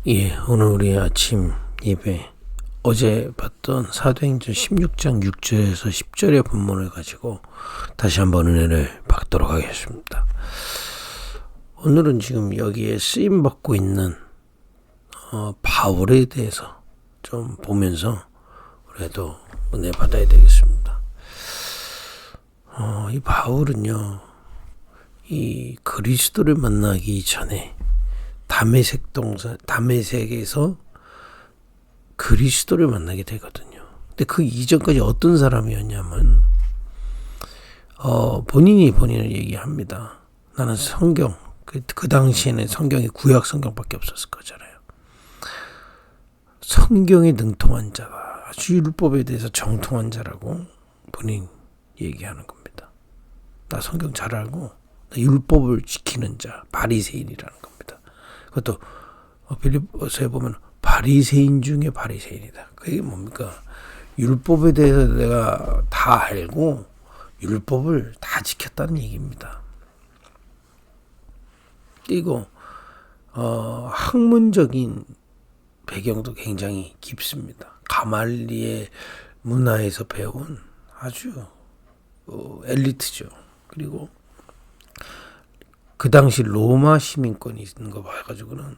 예, 오늘 우리 아침 예배 어제 봤던 사도행전 16장 6절에서 10절의 본문을 가지고 다시 한번 은혜를 받도록 하겠습니다. 오늘은 지금 여기에 쓰임받고 있는 바울에 대해서 좀 보면서 그래도 은혜 받아야 되겠습니다. 이 바울은요, 이 그리스도를 만나기 전에 다메섹에서 그리스도를 만나게 되거든요. 근데 그 이전까지 어떤 사람이었냐면 본인을 얘기합니다. 나는 성경, 그 당시에는 성경이 구약 성경밖에 없었을 거잖아요. 성경에 능통한 자가, 아주 율법에 대해서 정통한 자라고 본인 얘기하는 겁니다. 나 성경 잘 알고 나 율법을 지키는 자, 바리새인이라는 겁니다. 그것도 빌립보서에 보면 바리새인 중에 바리새인이다. 그게 뭡니까? 율법에 대해서 내가 다 알고 율법을 다 지켰다는 얘기입니다. 그리고 학문적인 배경도 굉장히 깊습니다. 가말리엘 문화에서 배운 아주 엘리트죠. 그리고 그 당시 로마 시민권이 있는 거 봐가지고는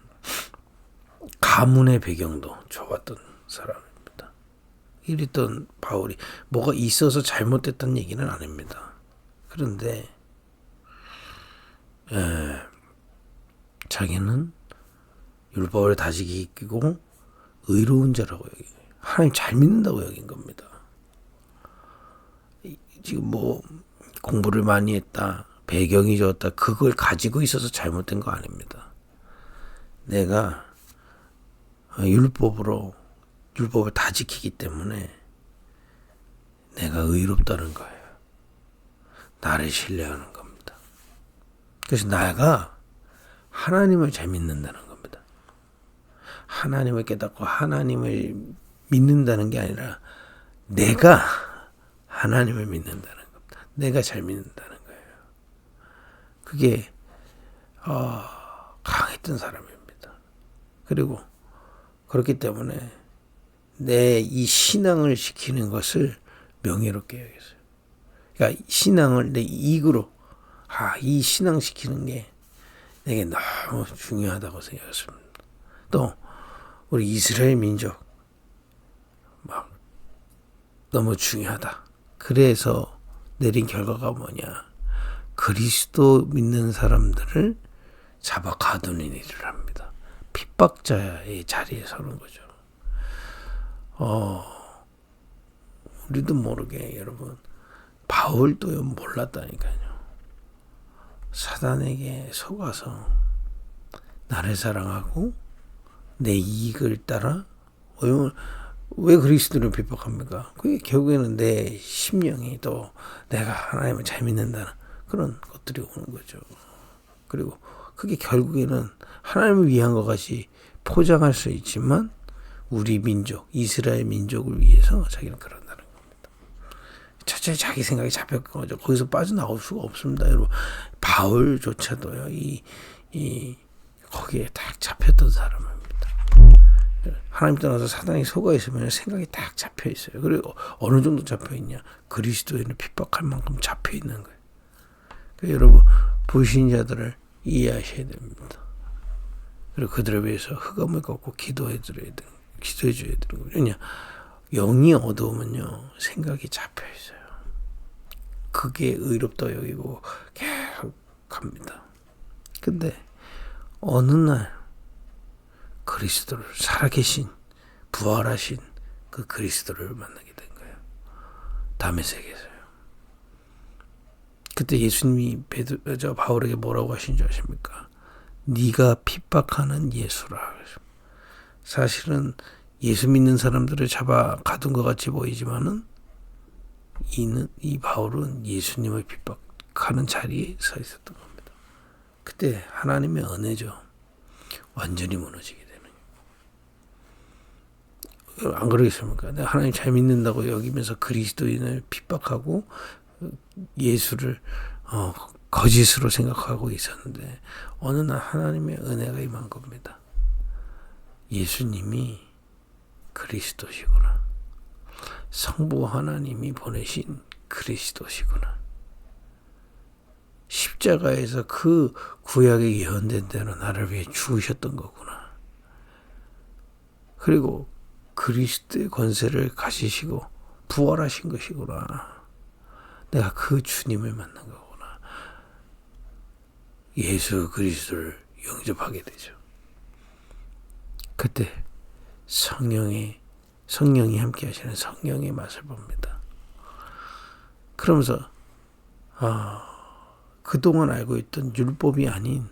가문의 배경도 좋았던 사람입니다. 이랬던 바울이 뭐가 있어서 잘못됐다는 얘기는 아닙니다. 그런데 자기는 율법을 다 지키고 의로운 자라고 하나님 잘 믿는다고 여긴 겁니다. 지금 뭐 공부를 많이 했다, 배경이 좋았다, 그걸 가지고 있어서 잘못된 거 아닙니다. 내가 율법을 다 지키기 때문에 내가 의롭다는 거예요. 나를 신뢰하는 겁니다. 그래서 내가 하나님을 잘 믿는다는 겁니다. 하나님을 깨닫고 하나님을 믿는다는 게 아니라 내가 하나님을 믿는다는 겁니다. 내가 잘 믿는다는 거예요. 그게 강했던 사람입니다. 그리고 그렇기 때문에 내 이 신앙을 지키는 것을 명예롭게 여겼어요. 그러니까 신앙을 내 이익으로 이 신앙 지키는 게 내게 너무 중요하다고 생각했습니다. 또 우리 이스라엘 민족 막 너무 중요하다. 그래서 내린 결과가 뭐냐? 그리스도 믿는 사람들을 잡아 가두는 일을 합니다. 핍박자의 자리에 서는 거죠. 우리도 모르게 여러분 바울도 몰랐다니까요. 사단에게 속아서 나를 사랑하고 내 이익을 따라 왜 그리스도를 핍박합니까? 그게 결국에는 내 심령이 또 내가 하나님을 잘 믿는다는 그런 것들이 오는 거죠. 그리고 그게 결국에는 하나님을 위한 것 같이 포장할 수 있지만 우리 민족, 이스라엘 민족을 위해서 자기는 그런다는 겁니다. 첫째 자기 생각이 잡혔던 거죠. 거기서 빠져나올 수가 없습니다. 여러분 바울조차도요. 거기에 딱 잡혔던 사람입니다. 하나님 떠나서 사단이 속아 있으면 생각이 딱 잡혀 있어요. 그리고 어느 정도 잡혀 있냐? 그리스도인을 핍박할 만큼 잡혀 있는 거예요. 그러니까 여러분 불신자들을 이해하셔야 됩니다. 그리고 그들을 위해서 흑암을 걷고 기도해 줘야 되는 거예요. 왜냐? 영이 어두우면요 생각이 잡혀 있어요. 그게 의롭다 여기고 계속 갑니다. 근데 어느 날 그리스도를 살아계신 부활하신 그 그리스도를 만나게 된 거예요. 다메섹에서요. 그때 예수님이 바울에게 뭐라고 하신 줄 아십니까? 네가 핍박하는 예수라. 사실은 예수 믿는 사람들을 잡아 가둔 것 같이 보이지만은 이 바울은 예수님을 핍박하는 자리에 서 있었던 겁니다. 그때 하나님의 은혜죠. 완전히 무너지게 되는 거예요. 안 그러겠습니까? 내가 하나님 잘 믿는다고 여기면서 그리스도인을 핍박하고 예수를 거짓으로 생각하고 있었는데 어느 날 하나님의 은혜가 임한 겁니다. 예수님이 그리스도시구나. 성부 하나님이 보내신 그리스도시구나. 십자가에서 그 구약에 예언된 대로 나를 위해 죽으셨던 거구나. 그리고 그리스도의 권세를 가지시고 부활하신 것이구나. 내가 그 주님을 만난 거구나. 예수 그리스도를 영접하게 되죠. 그때 성령이 함께 하시는 성령의 맛을 봅니다. 그러면서 그동안 알고 있던 율법이 아닌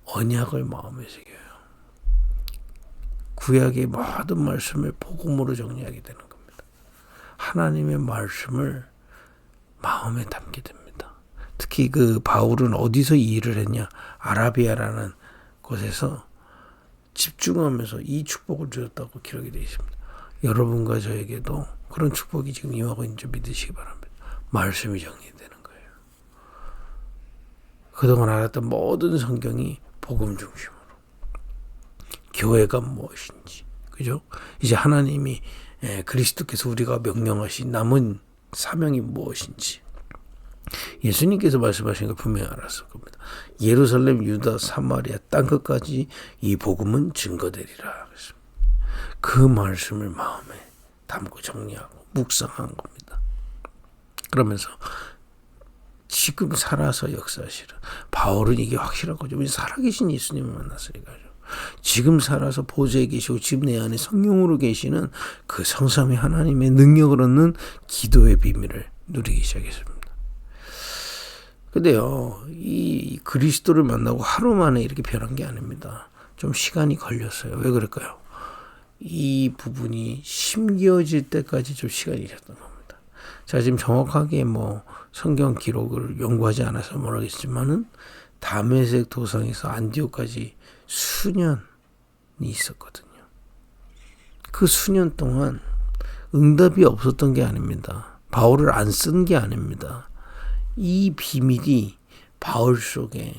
언약을 마음에 새겨요. 구약의 모든 말씀을 복음으로 정리하게 되는 겁니다. 하나님의 말씀을 마음에 담게 됩니다. 특히 그 바울은 어디서 이 일을 했냐? 아라비아라는 곳에서 집중하면서 이 축복을 주었다고 기록이 되어 있습니다. 여러분과 저에게도 그런 축복이 지금 임하고 있는 줄 믿으시기 바랍니다. 말씀이 정리되는 거예요. 그동안 알았던 모든 성경이 복음 중심으로. 교회가 무엇인지, 그죠? 이제 하나님이 그리스도께서 우리가 명령하신 남은 사명이 무엇인지 예수님께서 말씀하신 걸 분명히 알았을 겁니다. 예루살렘, 유다, 사마리아 땅끝까지 이 복음은 증거되리라. 그 말씀을 마음에 담고 정리하고 묵상한 겁니다. 그러면서 지금 살아서 역사하시는 바울은 이게 확실한 거죠. 우리 살아계신 예수님을 만났으니까요. 지금 살아서 보좌에 계시고 지금 내 안에 성령으로 계시는 그 성삼위 하나님의 능력을 얻는 기도의 비밀을 누리기 시작했습니다. 근데요, 이 그리스도를 만나고 하루 만에 이렇게 변한 게 아닙니다. 좀 시간이 걸렸어요. 왜 그럴까요? 이 부분이 심겨질 때까지 좀 시간이 있었던 겁니다. 제가 지금 정확하게 성경 기록을 연구하지 않아서 모르겠지만은 다메섹 도상에서 안디옥까지 수년이 있었거든요. 그 수년 동안 응답이 없었던 게 아닙니다. 바울을 안 쓴 게 아닙니다. 이 비밀이 바울 속에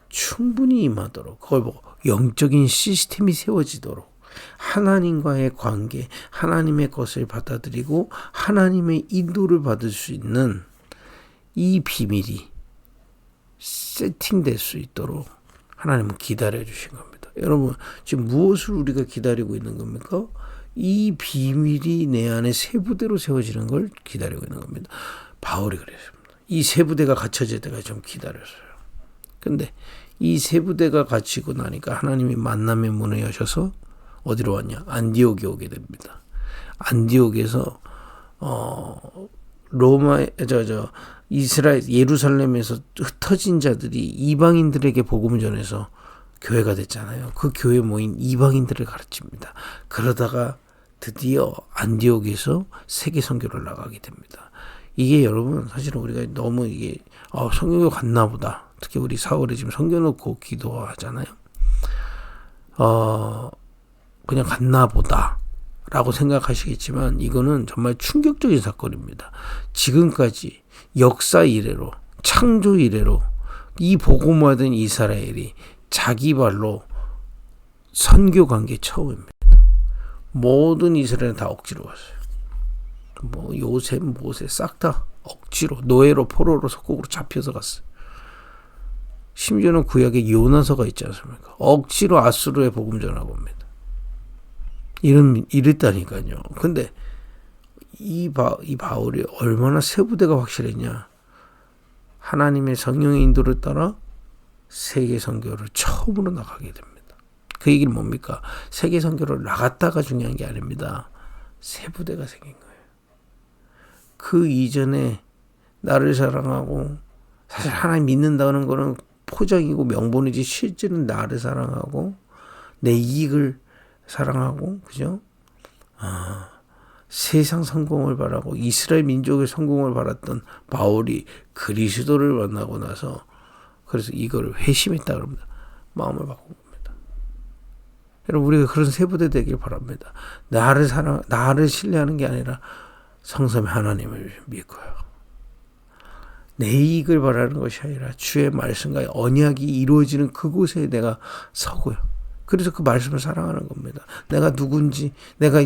충분히 임하도록, 그걸 보고 영적인 시스템이 세워지도록, 하나님과의 관계, 하나님의 것을 받아들이고 하나님의 인도를 받을 수 있는 이 비밀이 세팅될 수 있도록 하나님은 기다려주신 겁니다. 여러분, 지금 무엇을 우리가 기다리고 있는 겁니까? 이 비밀이 내 안에 세부대로 세워지는 걸 기다리고 있는 겁니다. 바울이 그랬습니다. 이 세부대가 갖춰질 때까지 좀 기다렸어요. 근데 이 세부대가 갖추고 나니까 하나님이 만남의 문을 여셔서 어디로 왔냐? 안디옥에 오게 됩니다. 안디옥에서 이스라엘 예루살렘에서 흩어진 자들이 이방인들에게 복음을 전해서 교회가 됐잖아요. 그 교회에 모인 이방인들을 가르칩니다. 그러다가 드디어 안디옥에서 세계 선교를 나가게 됩니다. 이게 여러분 사실은 우리가 너무 이게 성경에 갔나 보다. 특히 우리 4월에 지금 성경 놓고 기도하잖아요. 그냥 갔나 보다 라고 생각하시겠지만 이거는 정말 충격적인 사건입니다. 지금까지 역사 이래로, 창조 이래로 이 복음화된 이스라엘이 자기 발로 선교간 게 처음입니다. 모든 이스라엘은 다 억지로 왔어요. 요셉, 모세 싹 다 억지로 노예로 포로로 속국으로 잡혀서 갔어요. 심지어는 구약에 요나서가 있지 않습니까? 억지로 아수르에 복음 전하고 옵니다. 이랬다니까요. 근데 이 바울이 얼마나 세부대가 확실했냐. 하나님의 성령의 인도를 따라 세계 선교를 처음으로 나가게 됩니다. 그 얘기는 뭡니까? 세계 선교를 나갔다가 중요한 게 아닙니다. 세부대가 생긴 거예요. 그 이전에 나를 사랑하고, 사실 하나님 믿는다는 거는 포장이고 명분이지 실제는 나를 사랑하고 내 이익을 사랑하고, 그죠? 세상 성공을 바라고 이스라엘 민족의 성공을 바랐던 바울이 그리스도를 만나고 나서 그래서 이거를 회심했다 그럽니다. 마음을 바꾼 겁니다. 여러분, 우리가 그런 세부대 되길 바랍니다. 나를 신뢰하는 게 아니라 성삼위 하나님을 믿고요. 내 이익을 바라는 것이 아니라 주의 말씀과 언약이 이루어지는 그곳에 내가 서고요. 그래서 그 말씀을 사랑하는 겁니다. 겁니다. 내가 누군지, 내가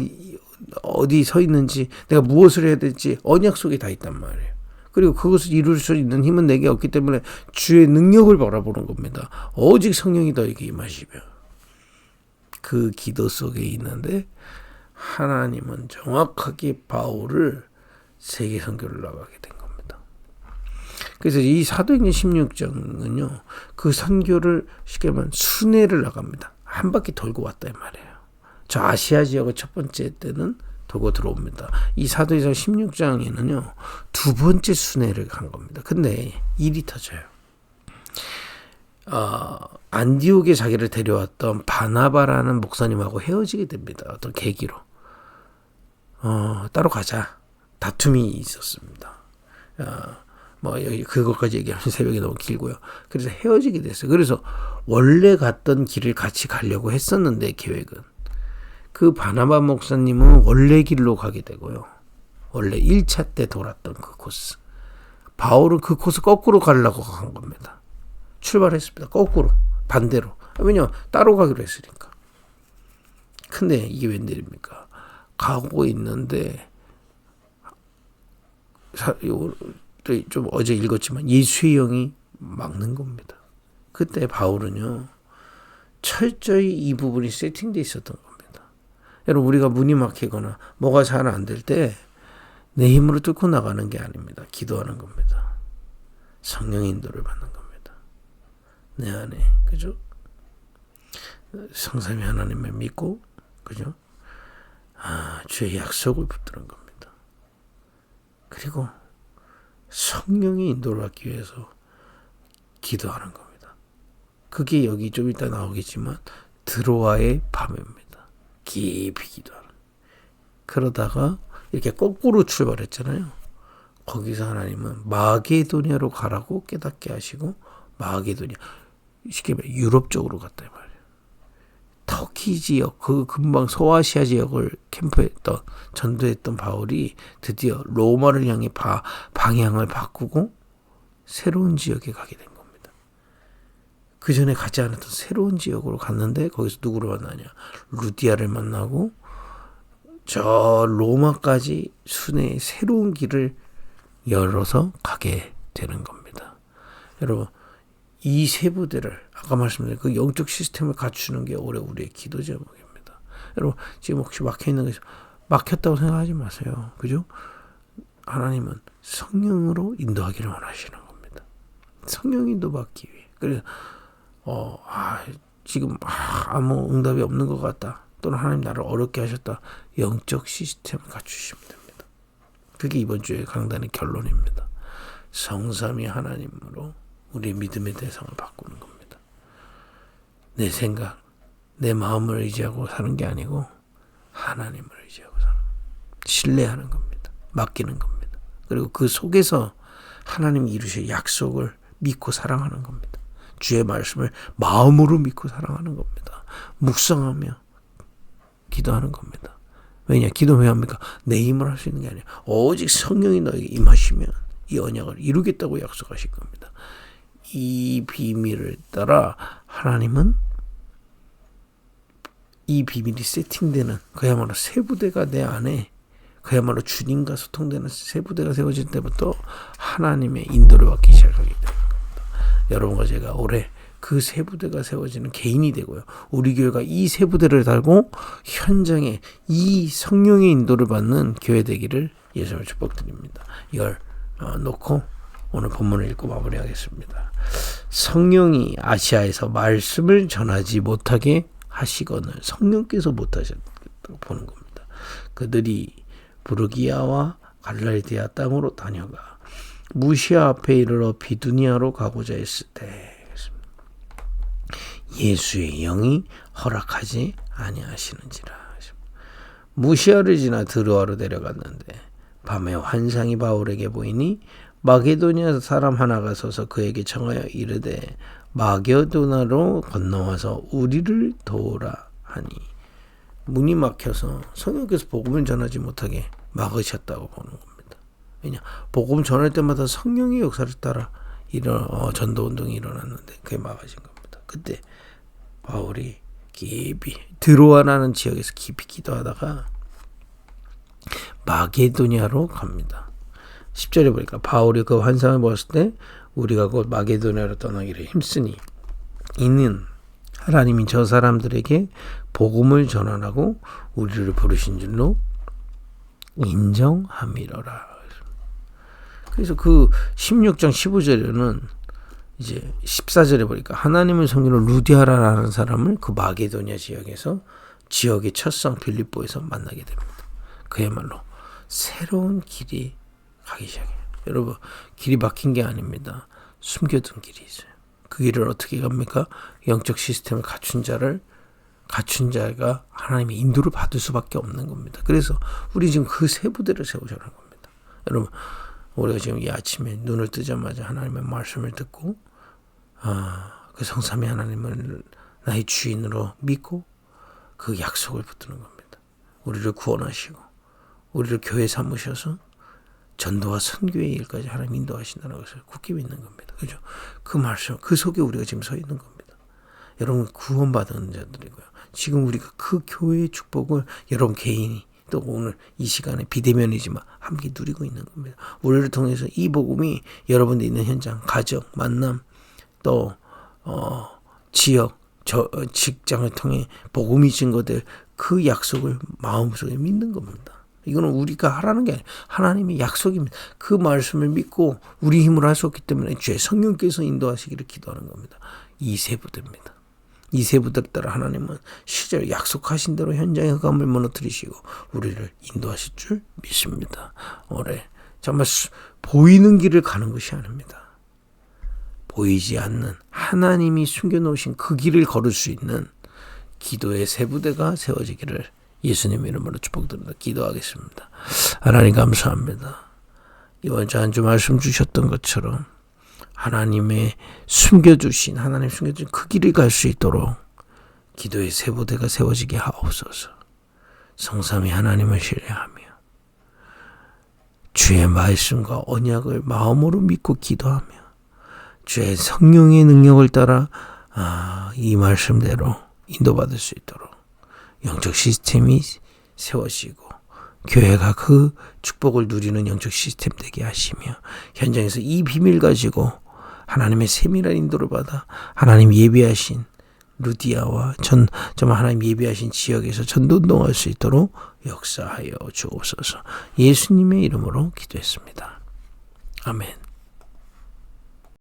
어디 서 있는지, 내가 무엇을 해야 될지 언약 속에 다 있단 말이에요. 그리고 그것을 이룰 수 있는 힘은 내게 없기 때문에 주의 능력을 바라보는 겁니다. 오직 성령이 너에게 임하시며. 그 기도 속에 있는데 하나님은 정확하게 바울을 세계 선교를 나가게 된 겁니다. 그래서 이 사도행전 16장은요, 그 선교를 쉽게 말하면 순회를 나갑니다. 한 바퀴 돌고 왔다 이 말이에요. 저 아시아 지역을 첫 번째 때는 돌고 들어옵니다. 이 사도행전 16장에는요, 두 번째 순회를 간 겁니다. 근데 일이 터져요. 안디옥에 자기를 데려왔던 바나바라는 목사님하고 헤어지게 됩니다. 어떤 계기로. 따로 가자. 다툼이 있었습니다. 여기 그것까지 얘기하면 새벽이 너무 길고요. 그래서 헤어지게 됐어요. 그래서 원래 갔던 길을 같이 가려고 했었는데, 계획은. 그 바나바 목사님은 원래 길로 가게 되고요. 원래 1차 때 돌았던 그 코스. 바울은 그 코스 거꾸로 가려고 간 겁니다. 출발했습니다. 거꾸로. 반대로. 왜냐면 따로 가기로 했으니까. 근데 이게 웬일입니까? 가고 있는데 좀 어제 읽었지만 예수의 영이 막는 겁니다. 그때 바울은요, 철저히 이 부분이 세팅되어 있었던 겁니다. 여러분, 우리가 문이 막히거나 뭐가 잘 안 될 때 내 힘으로 뚫고 나가는 게 아닙니다. 기도하는 겁니다. 성령의 인도를 받는 겁니다. 내 안에, 그죠? 성삼위 하나님을 믿고, 그죠? 주의 약속을 붙드는 겁니다. 그리고 성령의 인도를 받기 위해서 기도하는 겁니다. 그게 여기 좀 이따 나오겠지만 드로아의 밤입니다. 깊이 기도하는. 그러다가 이렇게 거꾸로 출발했잖아요. 거기서 하나님은 마게도냐로 가라고 깨닫게 하시고, 마게도냐, 쉽게 말해 유럽 쪽으로 갔다 이 말이에요. 터키 지역, 그 금방 소아시아 지역을 캠프했던, 전도했던 바울이 드디어 로마를 향해 방향을 바꾸고 새로운 지역에 가게 된 겁니다. 그 전에 가지 않았던 새로운 지역으로 갔는데, 거기서 누구를 만나냐? 루디아를 만나고, 저 로마까지 순회의 새로운 길을 열어서 가게 되는 겁니다. 여러분, 이 세 부대를, 아까 말씀드린 그 영적 시스템을 갖추는 게 올해 우리의 기도 제목입니다. 여러분, 지금 혹시 막혀있는 것이 막혔다고 생각하지 마세요. 그죠? 하나님은 성령으로 인도하기를 원하시는 겁니다. 성령 인도 받기 위해. 그래서 지금 아무 응답이 없는 것 같다, 또는 하나님 나를 어렵게 하셨다, 영적 시스템을 갖추시면 됩니다. 그게 이번 주의 강단의 결론입니다. 성삼위 하나님으로 우리의 믿음의 대상을 바꾸는 겁니다. 내 생각, 내 마음을 의지하고 사는 게 아니고 하나님을 의지하고 사는 겁니다. 신뢰하는 겁니다. 맡기는 겁니다. 그리고 그 속에서 하나님이 이루실 약속을 믿고 사랑하는 겁니다. 주의 말씀을 마음으로 믿고 사랑하는 겁니다. 묵상하며 기도하는 겁니다. 왜냐? 기도 왜 합니까? 내 힘을 할 수 있는 게 아니에요. 오직 성령이 너에게 임하시면 이 언약을 이루겠다고 약속하실 겁니다. 이 비밀을 따라 하나님은 이 비밀이 세팅되는, 그야말로 새 부대가 내 안에, 그야말로 주님과 소통되는 새 부대가 세워질 때부터 하나님의 인도를 받기 시작하게 됩니다. 여러분과 제가 올해 그 새 부대가 세워지는 개인이 되고요, 우리 교회가 이 새 부대를 달고 현장에 이 성령의 인도를 받는 교회 되기를 예수님을 축복드립니다. 이걸 놓고 오늘 본문을 읽고 마무리하겠습니다. 성령이 아시아에서 말씀을 전하지 못하게 하시거늘 성령께서 못하셨다고 보는 겁니다. 그들이 부르기아와 갈라디아 땅으로 다녀가 무시아 앞에 이르러 비두니아로 가고자 했을 때 예수의 영이 허락하지 아니하시는지라. 무시아를 지나 드로아로 내려갔는데 밤에 환상이 바울에게 보이니 마게도냐 사람 하나가 서서 그에게 청하여 이르되 마게도나로 건너와서 우리를 도우라 하니, 문이 막혀서 성령께서 복음을 전하지 못하게 막으셨다고 보는 겁니다. 왜냐? 복음 전할 때마다 성령의 역사를 따라 전도운동이 일어났는데 그게 막아진 겁니다. 그때 바울이 깊이 드로아라는 지역에서 깊이 기도하다가 마게도냐로 갑니다. 10절에 보니까 바울이 그 환상을 보았을 때 우리가 곧 마게도냐로 떠나기를 힘쓰니 이는 하나님이 저 사람들에게 복음을 전하라고 우리를 부르신 줄로 인정함이로라. 그래서 그 16장 15절에는 이제 14절에 보니까 하나님을 섬기는 루디아라라는 사람을 그 마게도냐 지역의 첫성 빌립보에서 만나게 됩니다. 그야말로 새로운 길이 가기 시작해요. 여러분, 길이 막힌 게 아닙니다. 숨겨둔 길이 있어요. 그 길을 어떻게 갑니까? 영적 시스템을 갖춘 자가 하나님의 인도를 받을 수밖에 없는 겁니다. 그래서 우리 지금 그 세 부대를 세우자는 겁니다. 여러분, 우리가 지금 이 아침에 눈을 뜨자마자 하나님의 말씀을 듣고 그 성삼위 하나님을 나의 주인으로 믿고 그 약속을 붙드는 겁니다. 우리를 구원하시고 우리를 교회 삼으셔서 전도와 선교의 일까지 하나님 인도하신다는 것을 굳게 믿는 겁니다. 그죠? 그 말씀, 그 속에 우리가 지금 서 있는 겁니다. 여러분, 구원받은 자들이고요. 지금 우리가 그 교회의 축복을 여러분 개인이 또 오늘 이 시간에 비대면이지만 함께 누리고 있는 겁니다. 우리를 통해서 이 복음이 여러분들 있는 현장, 가정, 만남, 또 지역, 직장을 통해 복음이 증거될 그 약속을 마음속에 믿는 겁니다. 이거는 우리가 하라는 게 아니에요. 하나님의 약속입니다. 그 말씀을 믿고 우리 힘으로 할 수 없기 때문에 주의 성령께서 인도하시기를 기도하는 겁니다. 이 세 부대입니다. 이 세 부대를 따라 하나님은 실제로 약속하신 대로 현장의 흑암을 무너뜨리시고 우리를 인도하실 줄 믿습니다. 올해 정말 보이는 길을 가는 것이 아닙니다. 보이지 않는 하나님이 숨겨놓으신 그 길을 걸을 수 있는 기도의 세 부대가 세워지기를 예수님 이름으로 축복드립니다. 기도하겠습니다. 하나님 감사합니다. 이번 주 한 주 말씀 주셨던 것처럼 하나님 숨겨주신 그 길을 갈 수 있도록 기도의 세 부대가 세워지게 하옵소서. 성삼위 하나님을 신뢰하며 주의 말씀과 언약을 마음으로 믿고 기도하며 주의 성령의 능력을 따라 이 말씀대로 인도받을 수 있도록 영적 시스템이 세워지고 교회가 그 축복을 누리는 영적 시스템 되게 하시며 현장에서 이 비밀 가지고 하나님의 세밀한 인도를 받아 하나님 예비하신 루디아와 정말 하나님 예비하신 지역에서 전도운동할 수 있도록 역사하여 주옵소서. 예수님의 이름으로 기도했습니다. 아멘.